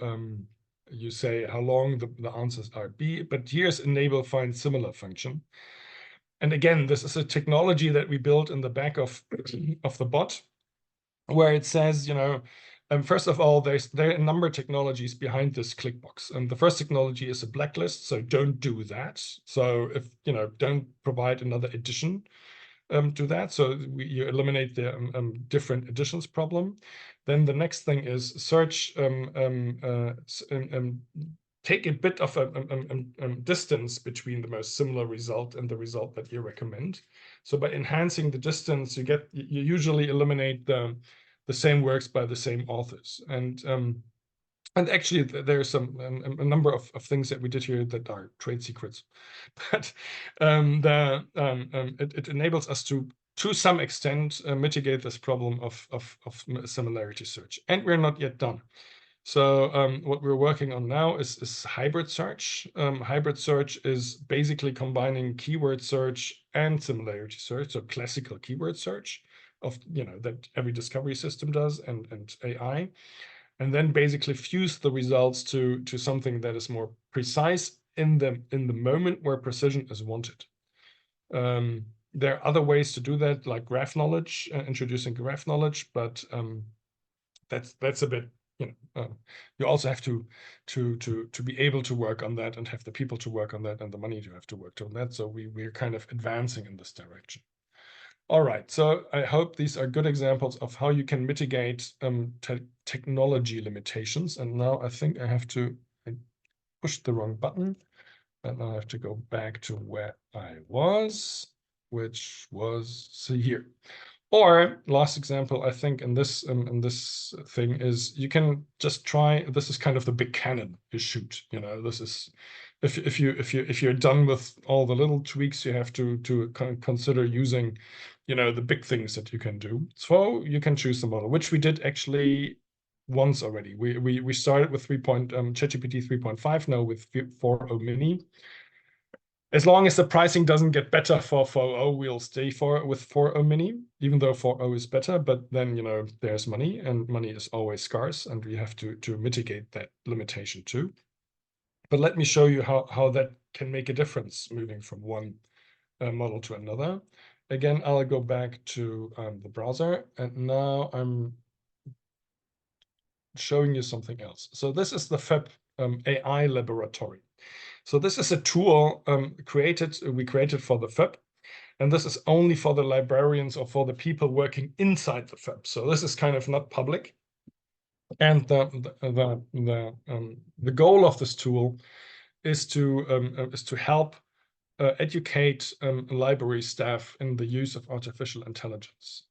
Speaker 1: say how long the answers are be. But here's enable find similar function. And again, this is a technology that we built in the back of the bot, where it says, first of all, there are a number of technologies behind this click box. And the first technology is a blacklist, so don't do that. So if don't provide another edition to that, so you eliminate the different editions problem. Then the next thing is search take a bit of a distance between the most similar result and the result that you recommend. So by enhancing the distance, you usually eliminate the same works by the same authors. And actually, there's a number of things that we did here that are trade secrets, but it enables us to some extent, mitigate this problem of similarity search. And we're not yet done. So what we're working on now is hybrid search. Hybrid search is basically combining keyword search and similarity search, so classical keyword search that every discovery system does, and AI, and then basically fuse the results to something that is more precise in the moment where precision is wanted. There are other ways to do that, like graph knowledge, introducing graph knowledge, but that's a bit, you also have to be able to work on that and have the people to work on that and the money to have to work on that. So we're kind of advancing in this direction. All right, so I hope these are good examples of how you can mitigate technology limitations. And now I think I pushed the wrong button, and now I have to go back to where I was, which was here. Or last example, I think in this thing is you can just try. This is kind of the big cannon you shoot. This is if you're done with all the little tweaks, you have to consider using, the big things that you can do. So you can choose the model, which we did actually once already. We started with ChatGPT 3.5, now with 4.0 mini. As long as the pricing doesn't get better for 4.0, we'll stay with 4.0 mini, even though 4.0 is better. But then, there's money, and money is always scarce, and we have to mitigate that limitation too. But let me show you how that can make a difference moving from one model to another. Again, I'll go back to the browser, and now I'm showing you something else. So this is the FEP AI laboratory. So this is a tool we created for the FEP, and this is only for the librarians or for the people working inside the FEP. So this is kind of not public. And the goal of this tool is to help educate library staff in the use of artificial intelligence.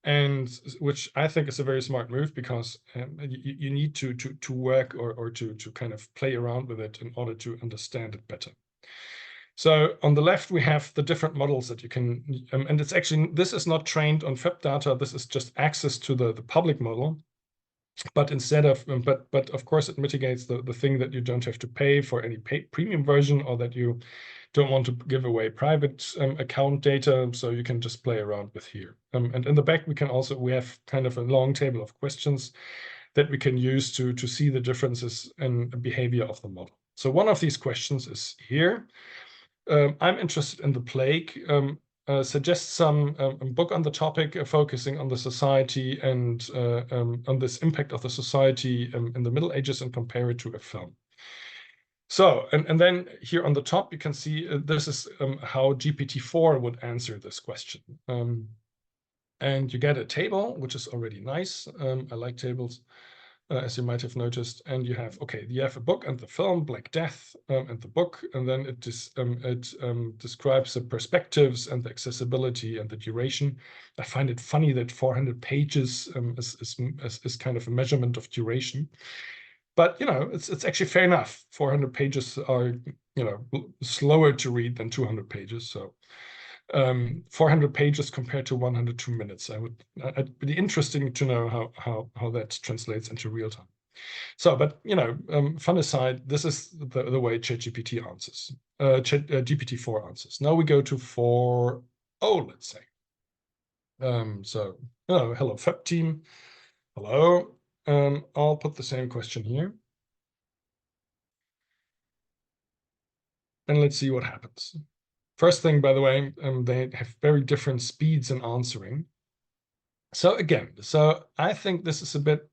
Speaker 1: And which I think is a very smart move, because you need to work or to kind of play around with it in order to understand it better. So on the left, we have the different models that you can, and it's actually, this is not trained on FEP data. This is just access to the public model. But instead of, but of course, it mitigates the thing that you don't have to pay for any premium version, or that you don't want to give away private account data, so you can just play around with here. And in the back, we have kind of a long table of questions that we can use to see the differences in behavior of the model. So one of these questions is here. I'm interested in the plague. Suggest some book on the topic, focusing on the society and on this impact of the society in the Middle Ages, and compare it to a film. So, and then here on the top, you can see this is how GPT-4 would answer this question. And you get a table, which is already nice. I like tables, as you might have noticed. And you have a book and the film, Black Death, and the book, and then it describes the perspectives and the accessibility and the duration. I find it funny that 400 pages is kind of a measurement of duration. But it's actually fair enough. 400 pages are slower to read than 200 pages. So 400 pages compared to 102 minutes. It'd be interesting to know how that translates into real time. So, but fun aside, this is the way ChatGPT answers. GPT-4 answers. Now we go to 4.0, let's say. So hello FEP team. Hello. I'll put the same question here. And let's see what happens. First thing, by the way, they have very different speeds in answering. So again, I think this is a bit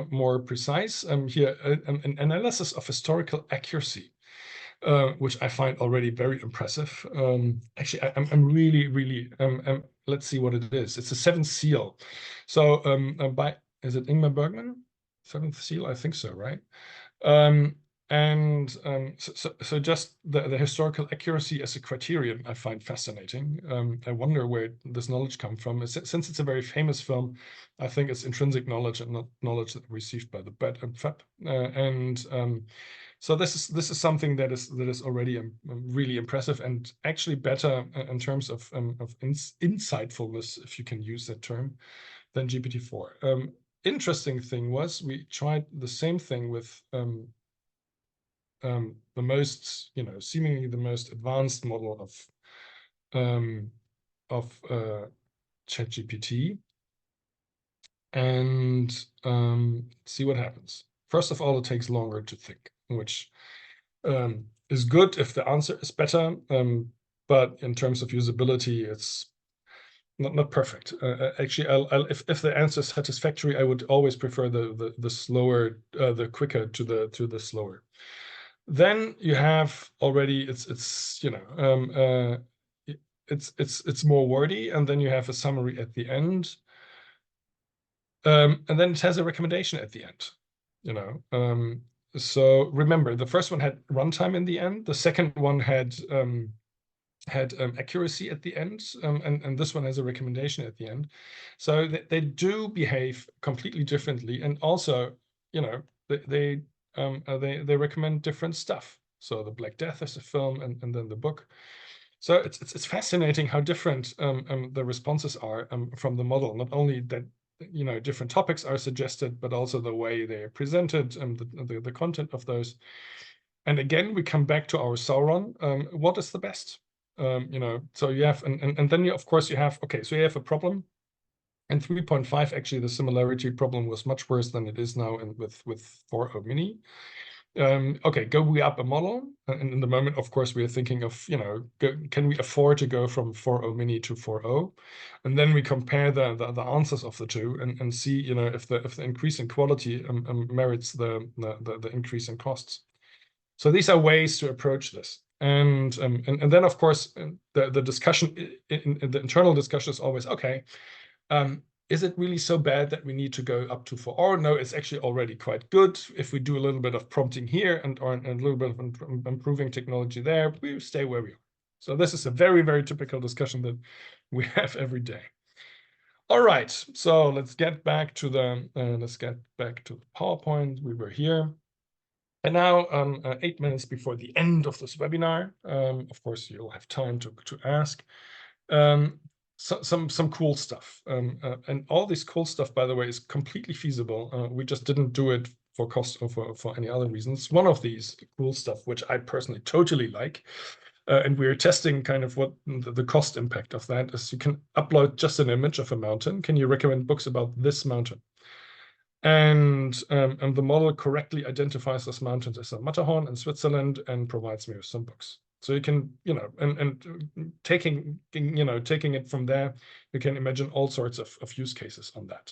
Speaker 1: more precise. Here, an analysis of historical accuracy, which I find already very impressive. Actually, I'm really, let's see what it is. It's a seventh seal. So is it Ingmar Bergman? Seventh seal? I think so, right? And so just the historical accuracy as a criterion I find fascinating. I wonder where this knowledge comes from. Since it's a very famous film, I think it's intrinsic knowledge and not knowledge that received by the bed and fab. So this is something that is already really impressive and actually better in terms of insightfulness, if you can use that term, than GPT-4. Interesting thing was we tried the same thing with the most, seemingly the most advanced model of ChatGPT, and see what happens. First of all, it takes longer to think, which is good if the answer is better, but in terms of usability, it's not perfect. Actually, if the answer is satisfactory, I would always prefer the slower, the quicker to the slower. Then you have already it's more wordy, and then you have a summary at the end, and then it has a recommendation at the end. So remember, the first one had runtime in the end. The second one had accuracy at the end, and this one has a recommendation at the end. So they do behave completely differently, and also, they recommend different stuff. So the Black Death is a film, and then the book. So it's fascinating how different the responses are from the model. Not only that, different topics are suggested, but also the way they are presented and the content of those. And again, we come back to our Sauron. What is the best? So you have, and then of course you have, okay, so you have a problem. In 3.5, actually, the similarity problem was much worse than it is now with 4.0 mini. Okay, go we up a model, and in the moment, of course, we are thinking of, can we afford to go from 4.0 mini to 4.0, and then we compare the answers of the two and see, if the increase in quality merits the increase in costs. So these are ways to approach this, and then of course the discussion in the internal discussion is always, okay, is it really so bad that we need to go up to 4? Or no, it's actually already quite good. If we do a little bit of prompting here and a little bit of improving technology there, we stay where we are. So this is a very, very typical discussion that we have every day. All right, so let's get back to the PowerPoint. We were here. And now, 8 minutes before the end of this webinar, of course, you'll have time to ask. Some cool stuff, and all this cool stuff, by the way, is completely feasible. We just didn't do it for cost or for any other reasons. One of these cool stuff, which I personally totally like, and we're testing kind of what the cost impact of that is. You can upload just an image of a mountain. Can you recommend books about this mountain? And the model correctly identifies this mountain as a Matterhorn in Switzerland and provides me with some books. So you can, and taking it from there, you can imagine all sorts of use cases on that.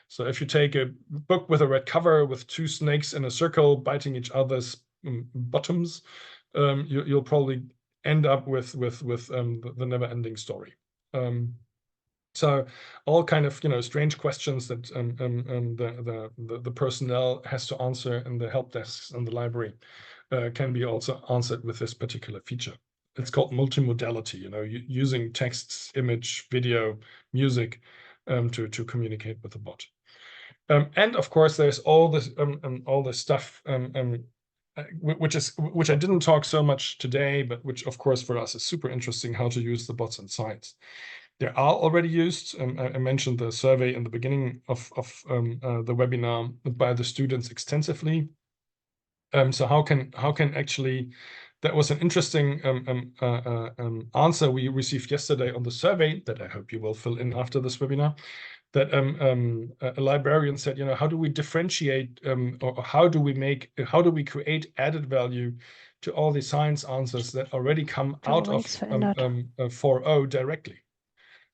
Speaker 1: So if you take a book with a red cover with two snakes in a circle biting each other's bottoms, you'll probably end up with the never-ending story. So all kind of strange questions that the personnel has to answer in the help desks in the library can be also answered with this particular feature. It's called multimodality. Using texts, image, video, music to communicate with the bot. And of course, there's all this stuff which I didn't talk so much today, but which of course for us is super interesting, how to use the bots in science. They are already used. I mentioned the survey in the beginning of the webinar by the students extensively. So how can actually, that was an interesting answer we received yesterday on the survey that I hope you will fill in after this webinar. That a librarian said, how do we differentiate, or how do we create added value to all the science answers that already come out of 4.0 directly?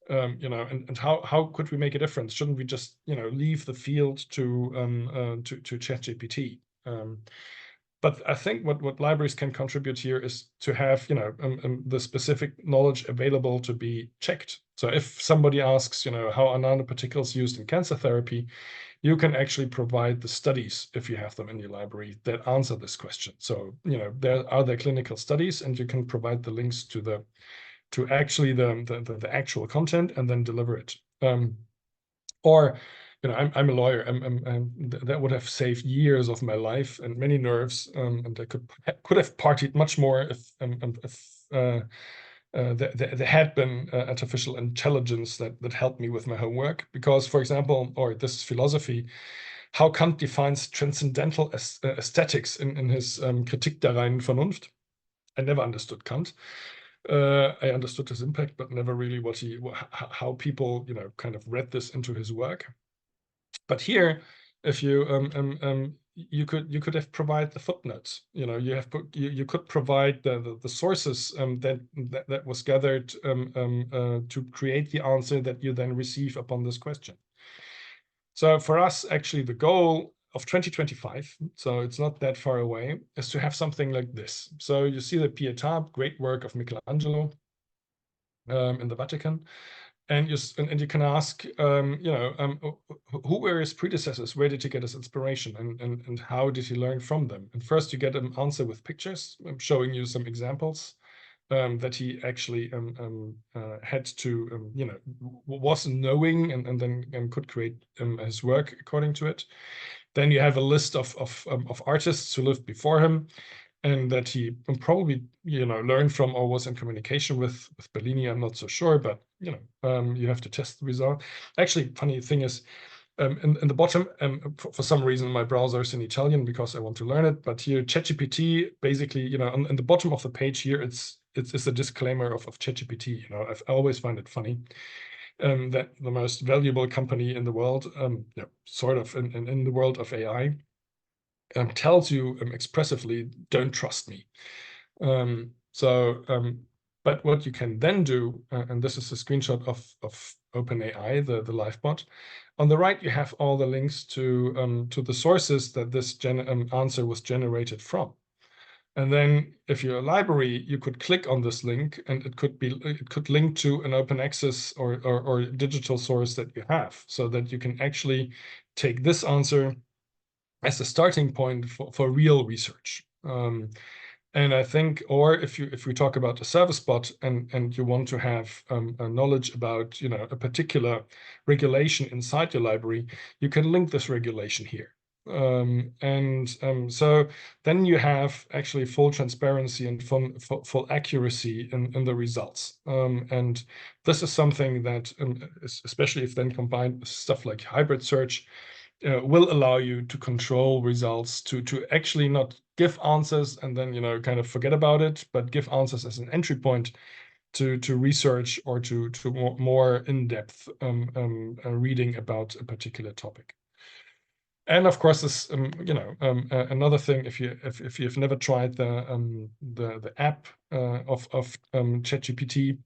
Speaker 1: And how could we make a difference? Shouldn't we just leave the field to ChatGPT? But I think what libraries can contribute here is to have, the specific knowledge available to be checked. So if somebody asks, how are nanoparticles used in cancer therapy, you can actually provide the studies, if you have them in your library, that answer this question. So, there clinical studies, and you can provide the links to actually the actual content and then deliver it. Or, I'm a lawyer. That would have saved years of my life and many nerves, and I could have partied much more if there had been artificial intelligence that helped me with my homework. Because, for example, or this is philosophy, how Kant defines transcendental aesthetics in his Kritik der reinen Vernunft. I never understood Kant. I understood his impact, but never really how people, kind of read this into his work. But here, if you could have provided the footnotes. You could provide the sources that was gathered to create the answer that you then receive upon this question. So for us, actually, the goal of 2025, so it's not that far away, is to have something like this. So you see the Pietà, great work of Michelangelo in the Vatican. And you can ask, who were his predecessors? Where did he get his inspiration, and how did he learn from them? And first, you get an answer with pictures, showing you some examples that he actually had to, was knowing, and then could create his work according to it. Then you have a list of artists who lived before him, and that he probably, learned from or was in communication with Bellini. I'm not so sure, but you have to test the result. Actually, funny thing is, in the bottom, for some reason, my browser is in Italian because I want to learn it. But here, ChatGPT, basically, in the bottom of the page here, it's a disclaimer of ChatGPT. I always find it funny that the most valuable company in the world, sort of in the world of AI, tells you expressively, don't trust me. But what you can then do, and this is a screenshot of OpenAI, the live bot. On the right, you have all the links to the sources that this answer was generated from. And then if you're a library, you could click on this link, and it could link to an open access or digital source that you have, so that you can actually take this answer as a starting point for real research. And I think, or if we talk about a service bot, and you want to have a knowledge about a particular regulation inside your library, you can link this regulation here. So then you have actually full transparency and full accuracy in the results. And this is something that, especially if then combined with stuff like hybrid search, will allow you to control results, to actually not give answers and then kind of forget about it, but give answers as an entry point to research or to more in-depth reading about a particular topic. And of course, this another thing, if you've never tried the app of ChatGPT,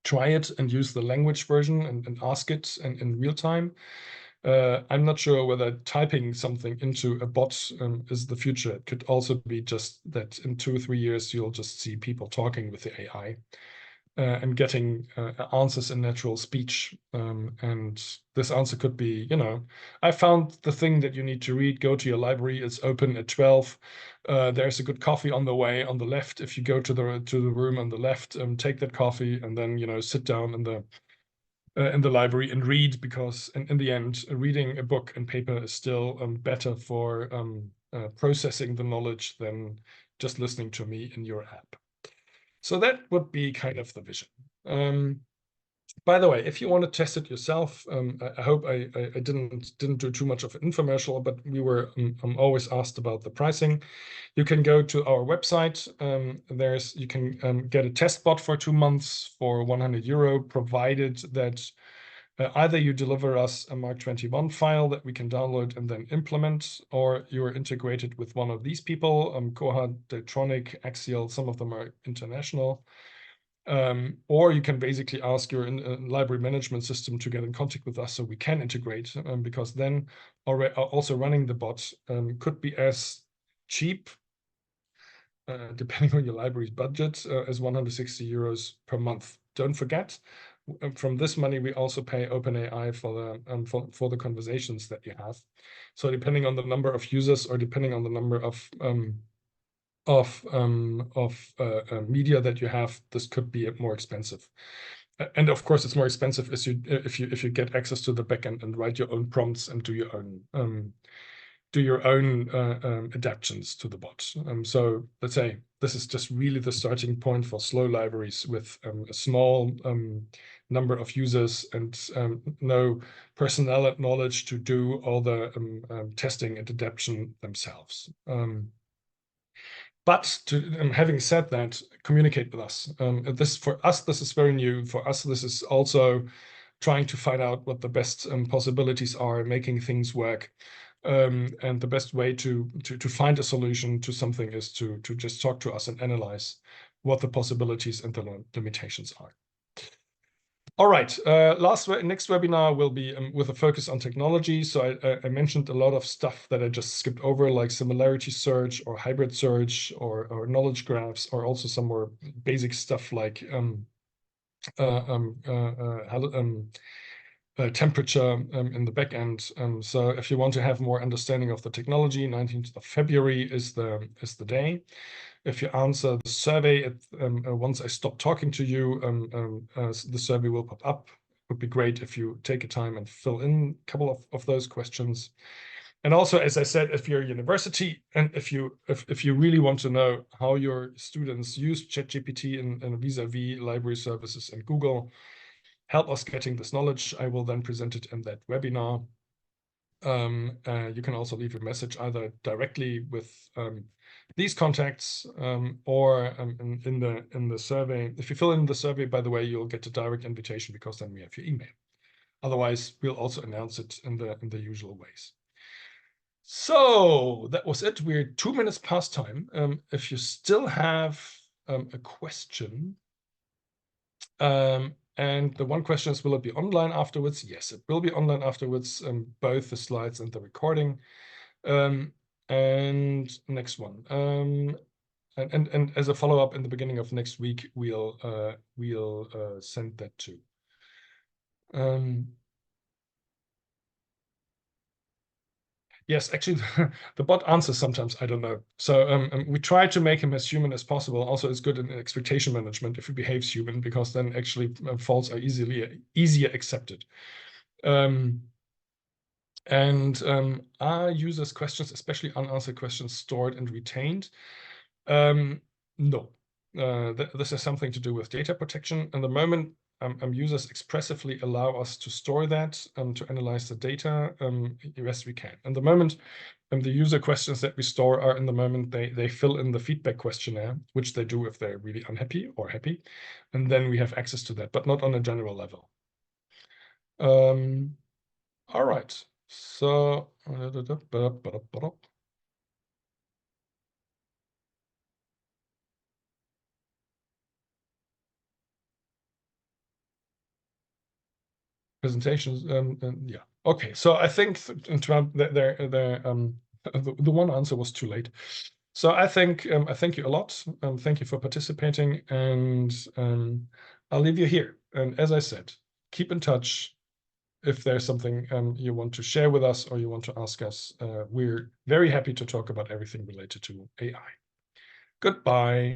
Speaker 1: try it and use the language version and ask it in real time. I'm not sure whether typing something into a bot is the future. It could also be just that in 2 or 3 years, you'll just see people talking with the AI and getting answers in natural speech. And this answer could be, I found the thing that you need to read. Go to your library. It's open at 12. There's a good coffee on the way on the left. If you go to the room on the left, take that coffee and then, sit down in the library and read, because in the end, reading a book and paper is still better for processing the knowledge than just listening to me in your app. So that would be kind of the vision. By the way, if you want to test it yourself, I hope I didn't do too much of an infomercial, but we were always asked about the pricing. You can go to our website. You can get a test bot for 2 months for €100, provided that either you deliver us a Mark 21 file that we can download and then implement, or you are integrated with one of these people, Koha, Deltronic, Axial, some of them are international. Or you can basically ask your library management system to get in contact with us so we can integrate, because then also running the bot could be as cheap, depending on your library's budget, is 160 euros per month. Don't forget, from this money, we also pay OpenAI for the conversations that you have. So depending on the number of users or depending on the number of media that you have, this could be more expensive. And of course, it's more expensive if you get access to the backend and write your own prompts and do your own adaptations to the bot. So let's say this is just really the starting point for slow libraries with a small number of users and no personnel knowledge to do all the testing and adaptation themselves. But having said that, communicate with us. For us, this is very new. For us, this is also trying to find out what the best possibilities are, making things work. And the best way to find a solution to something is to just talk to us and analyze what the possibilities and the limitations are. All right, next webinar will be with a focus on technology. So I mentioned a lot of stuff that I just skipped over, like similarity search or hybrid search or knowledge graphs, or also some more basic stuff like temperature in the back end. So if you want to have more understanding of the technology, 19th of February is the day. If you answer the survey once I stop talking to you, the survey will pop up. It would be great if you take a time and fill in a couple of those questions. And also, as I said, if you're a university and if you really want to know how your students use ChatGPT and vis-a-vis library services and Google, help us getting this knowledge. I will then present it in that webinar. You can also leave a message either directly with these contacts or in the survey. If you fill in the survey, by the way, you'll get a direct invitation because then we have your email. Otherwise, we'll also announce it in the usual ways. So that was it. We're 2 minutes past time. If you still have a question, and the one question is, will it be online afterwards? Yes, it will be online afterwards, both the slides and the recording. And next one. And as a follow-up in the beginning of next week, we'll send that too. Yes, actually, the bot answers sometimes, I don't know. So we try to make him as human as possible. Also, it's good in expectation management if he behaves human, because then actually faults are easier accepted. Are users' questions, especially unanswered questions, stored and retained? No. This has something to do with data protection. In the moment, users expressively allow us to store that to analyze the data. Yes, we can. In the moment, the user questions that we store are in the moment they fill in the feedback questionnaire, which they do if they're really unhappy or happy, and then we have access to that, but not on a general level. All right. So presentations. Yeah. Okay. So I think the one answer was too late. So I think I thank you a lot. Thank you for participating, and I'll leave you here. And as I said, keep in touch if there's something you want to share with us or you want to ask us. We're very happy to talk about everything related to AI. Goodbye.